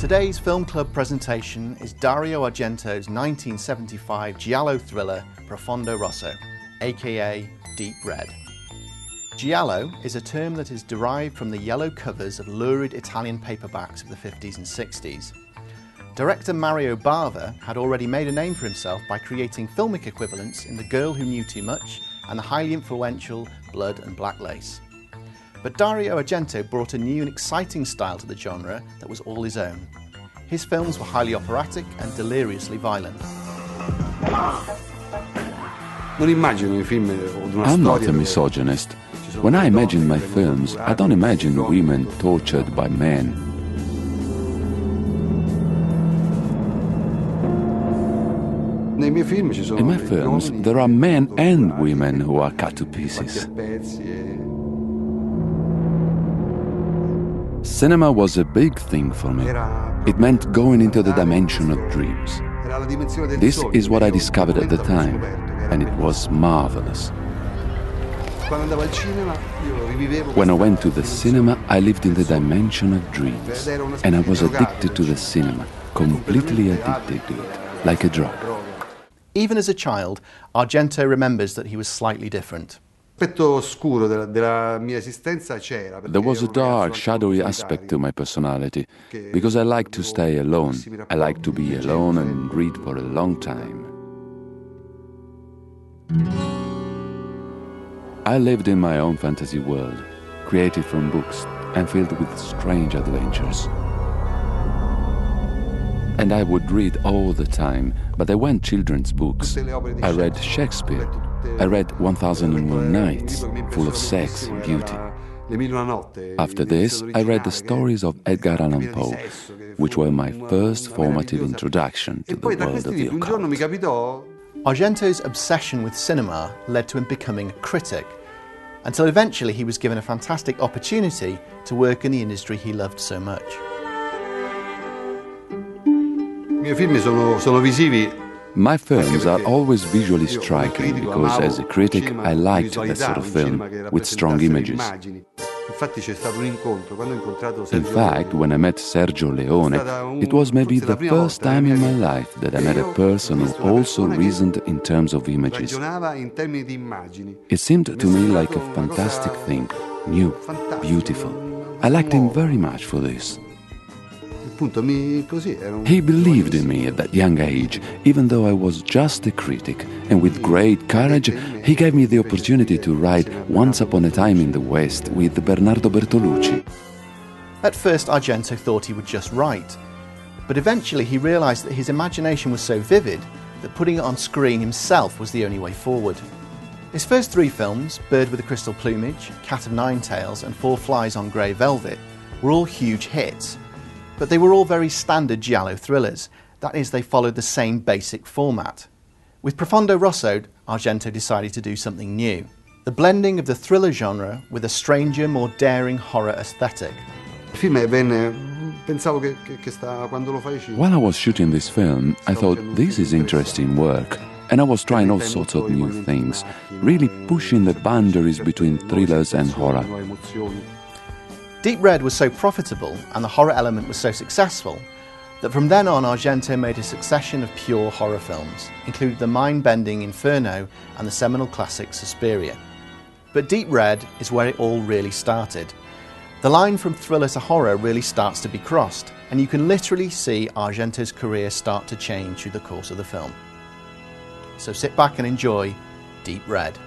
Today's film club presentation is Dario Argento's 1975 giallo thriller Profondo Rosso, aka Deep Red. Giallo is a term that is derived from the yellow covers of lurid Italian paperbacks of the 50s and 60s. Director Mario Bava had already made a name for himself by creating filmic equivalents in The Girl Who Knew Too Much and the highly influential Blood and Black Lace. But Dario Argento brought a new and exciting style to the genre that was all his own. His films were highly operatic and deliriously violent. I'm not a misogynist. When I imagine my films, I don't imagine women tortured by men. In my films, there are men and women who are cut to pieces. Cinema was a big thing for me. It meant going into the dimension of dreams. This is what I discovered at the time, and it was marvelous. When I went to the cinema, I lived in the dimension of dreams, and I was addicted to the cinema, completely addicted to it, like a drug. Even as a child, Argento remembers that he was slightly different. There was a dark, shadowy aspect to my personality, because I like to stay alone. I like to be alone and read for a long time. I lived in my own fantasy world, created from books and filled with strange adventures. And I would read all the time, but I went children's books. I read Shakespeare. I read 1001 Nights, full of sex and beauty. After this, I read the stories of Edgar Allan Poe, which were my first formative introduction to the world of the occult. Argento's obsession with cinema led to him becoming a critic, until eventually he was given a fantastic opportunity to work in the industry he loved so much. My films are always visually striking because, as a critic, I liked that sort of film with strong images. In fact, when I met Sergio Leone, it was maybe the first time in my life that I met a person who also reasoned in terms of images. It seemed to me like a fantastic thing, new, beautiful. I liked him very much for this. He believed in me at that young age, even though I was just a critic, and with great courage he gave me the opportunity to write Once Upon a Time in the West with Bernardo Bertolucci. At first Argento thought he would just write, but eventually he realised that his imagination was so vivid that putting it on screen himself was the only way forward. His first three films, Bird with a Crystal Plumage, Cat of Nine Tails and Four Flies on Grey Velvet, were all huge hits. But they were all very standard giallo thrillers. That is, they followed the same basic format. With Profondo Rosso, Argento decided to do something new. The blending of the thriller genre with a stranger, more daring horror aesthetic. While I was shooting this film, I thought, this is interesting work. And I was trying all sorts of new things, really pushing the boundaries between thrillers and horror. Deep Red was so profitable and the horror element was so successful that from then on Argento made a succession of pure horror films, including the mind-bending Inferno and the seminal classic Suspiria. But Deep Red is where it all really started. The line from thriller to horror really starts to be crossed, and you can literally see Argento's career start to change through the course of the film. So sit back and enjoy Deep Red.